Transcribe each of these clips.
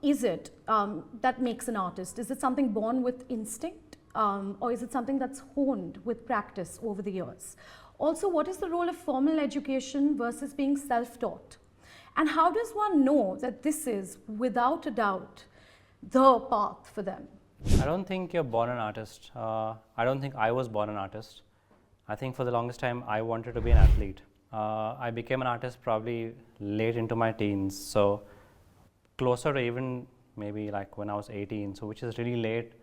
is it that makes an artist? Is it something born with instinct, or is it something that's honed with practice over the years? Also, what is the role of formal education versus being self-taught? And how does one know that this is, without a doubt, the path for them? I don't think you're born an artist. I don't think I was born an artist. I think for the longest time I wanted to be an athlete. I became an artist probably late into my teens, so closer to even maybe like when I was 18, so which is really late,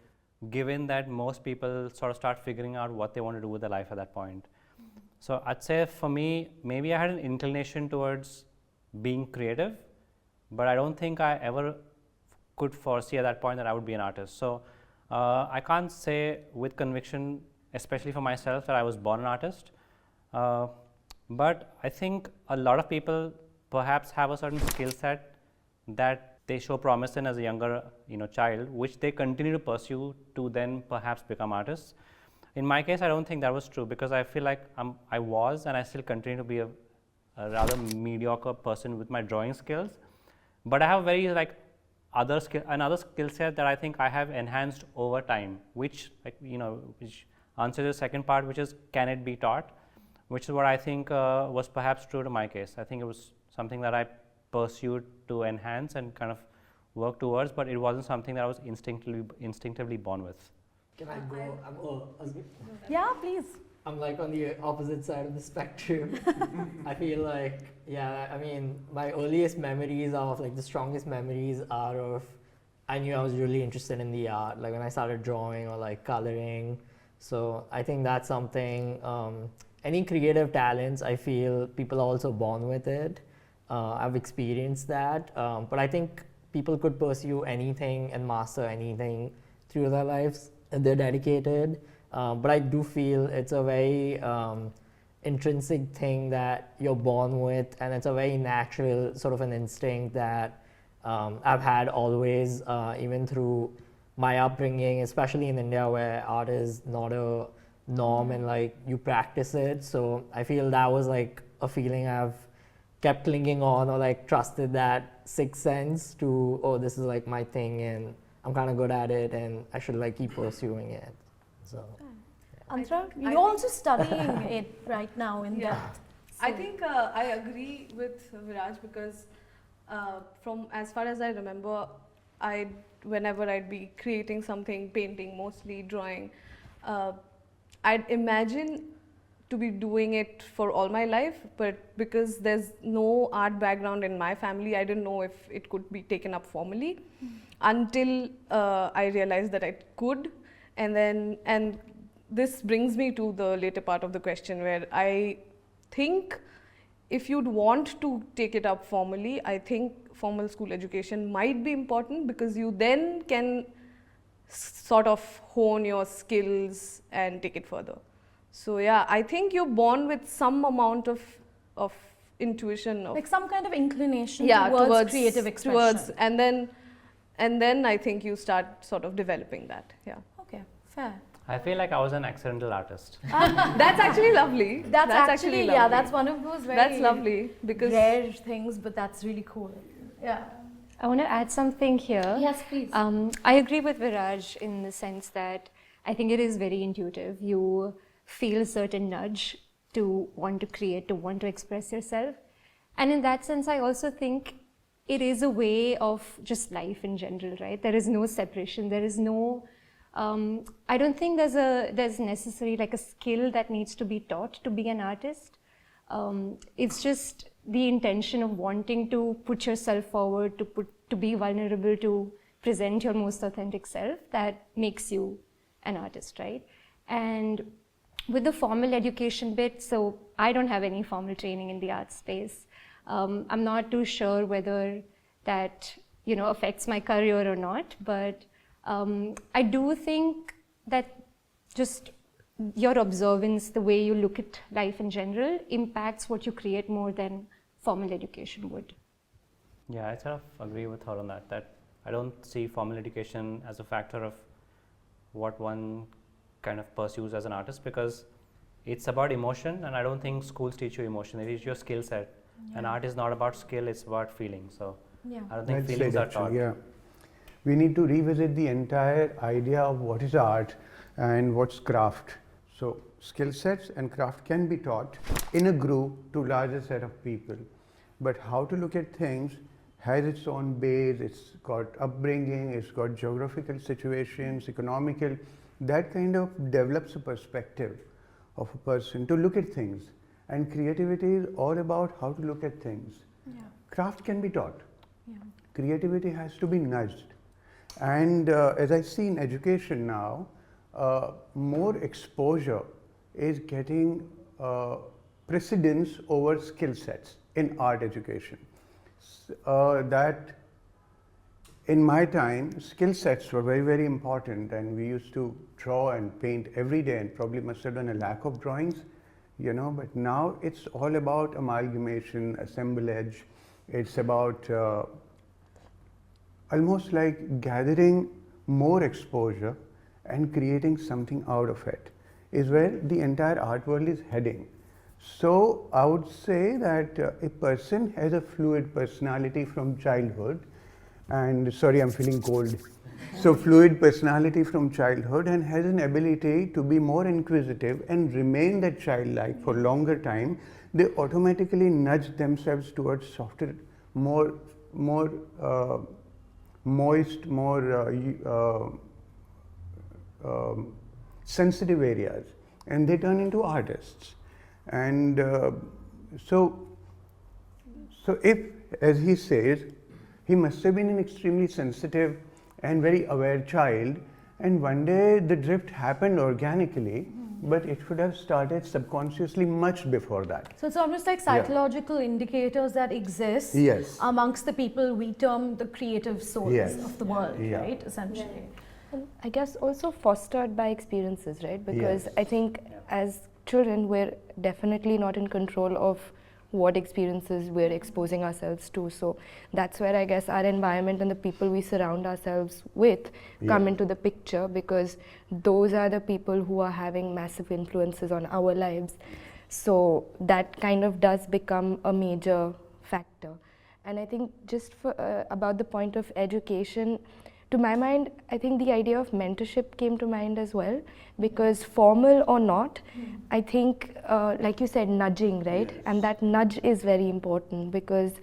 given that most people sort of start figuring out what they want to do with their life at that point. So I'd say for me, maybe I had an inclination towards being creative, but I don't think I ever could foresee at that point that I would be an artist. So I can't say with conviction, especially for myself, that I was born an artist. But I think a lot of people perhaps have a certain skill set that they show promise in as a younger child, which they continue to pursue to then perhaps become artists. In my case, I don't think that was true, because I feel like I was and I still continue to be a rather mediocre person with my drawing skills. But I have very another skill set that I think I have enhanced over time, which which answers the second part, which is, can it be taught? Which is what I think was perhaps true to my case. I think it was something that I pursued to enhance and kind of work towards, but it wasn't something that I was instinctively born with. Can I go? Yeah, please. I'm like on the opposite side of the spectrum. I feel like, I mean, my earliest memories of the strongest memories are of, I knew I was really interested in the art, like when I started drawing or coloring. So I think that's something, any creative talents, I feel people are also born with it. I've experienced that, but I think people could pursue anything and master anything through their lives if they're dedicated. But I do feel it's a very intrinsic thing that you're born with, and it's a very natural sort of an instinct that I've had always, even through my upbringing, especially in India where art is not a norm and you practice it. So I feel that was a feeling I've kept clinging on, or trusted that sixth sense to, oh, this is my thing and I'm kind of good at it and I should keep pursuing it. So. Andra, you're also studying it right now in depth. I think I agree with Viraj, because from as far as I remember, whenever I'd be creating something, painting mostly, drawing, I'd imagine to be doing it for all my life, but because there's no art background in my family, I didn't know if it could be taken up formally until I realized that I could. And this brings me to the later part of the question, where I think if you'd want to take it up formally, I think formal school education might be important, because you then can sort of hone your skills and take it further. So yeah, I think you're born with some amount of intuition, of some kind of inclination towards creative expression. And then I think you start sort of developing that. Yeah. Okay, fair. I feel like I was an accidental artist. That's actually lovely. That's actually lovely. Yeah, that's one of those very lovely, because rare things, but that's really cool. Yeah. I want to add something here. Yes, please. I agree with Viraj in the sense that I think it is very intuitive. You feel a certain nudge to want to create, to want to express yourself. And in that sense, I also think it is a way of just life in general, right? There is no separation. There is no, I don't think there's necessarily a skill that needs to be taught to be an artist. It's just the intention of wanting to put yourself forward, to be vulnerable, to present your most authentic self that makes you an artist, right? And with the formal education bit, so I don't have any formal training in the art space. I'm not too sure whether that affects my career or not, but I do think that just your observance, the way you look at life in general, impacts what you create more than formal education would. Yeah, I sort of agree with her on that I don't see formal education as a factor of what one kind of pursues as an artist, because it's about emotion, and I don't think schools teach you emotion. They teach you a skill set. Yeah. And art is not about skill, it's about feeling. So I don't think feelings are taught. Yeah. we need to revisit the entire idea of what is art and what's craft. So skill sets and craft can be taught in a group to larger set of people, but how to look at things has its own base, it's got upbringing, it's got geographical situations, economical, that kind of develops a perspective of a person to look at things. And creativity is all about how to look at things. Yeah. Craft can be taught. Yeah. Creativity has to be nudged. And as I see in education now, more exposure is getting precedence over skill sets in art education. That in my time, skill sets were very, very important, and we used to draw and paint every day, and probably must have done a lack of drawings, you know, but now it's all about amalgamation, assemblage. It's about almost like gathering more exposure and creating something out of it, is where the entire art world is heading. So I would say that a person has a fluid personality from childhood, and sorry, I'm feeling cold. So fluid personality from childhood, and has an ability to be more inquisitive and remain that childlike for longer time. They automatically nudge themselves towards softer, more moist, more sensitive areas, and they turn into artists. And so if, as he says, he must have been an extremely sensitive and very aware child, and one day the drift happened organically, but it should have started subconsciously much before that. So it's almost like psychological indicators that exist Yes. amongst the people we term the creative souls Yes. of the world, Yeah. right? Essentially. And I guess also fostered by experiences, right? Because Yes. I think as children, we're definitely not in control of what experiences we're exposing ourselves to. So that's where I guess our environment and the people we surround ourselves with come Yeah. into the picture, because those are the people who are having massive influences on our lives. So that kind of does become a major factor. And I think just for, about the point of education, to my mind, I think the idea of mentorship came to mind as well, because formal or not, I think, like you said, nudging, right? Yes. And that nudge is very important, because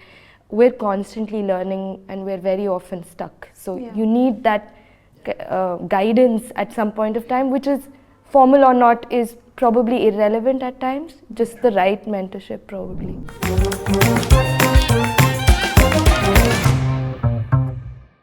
we're constantly learning and we're very often stuck. So Yeah. you need that guidance at some point of time, which is formal or not is probably irrelevant at times, just the right mentorship probably.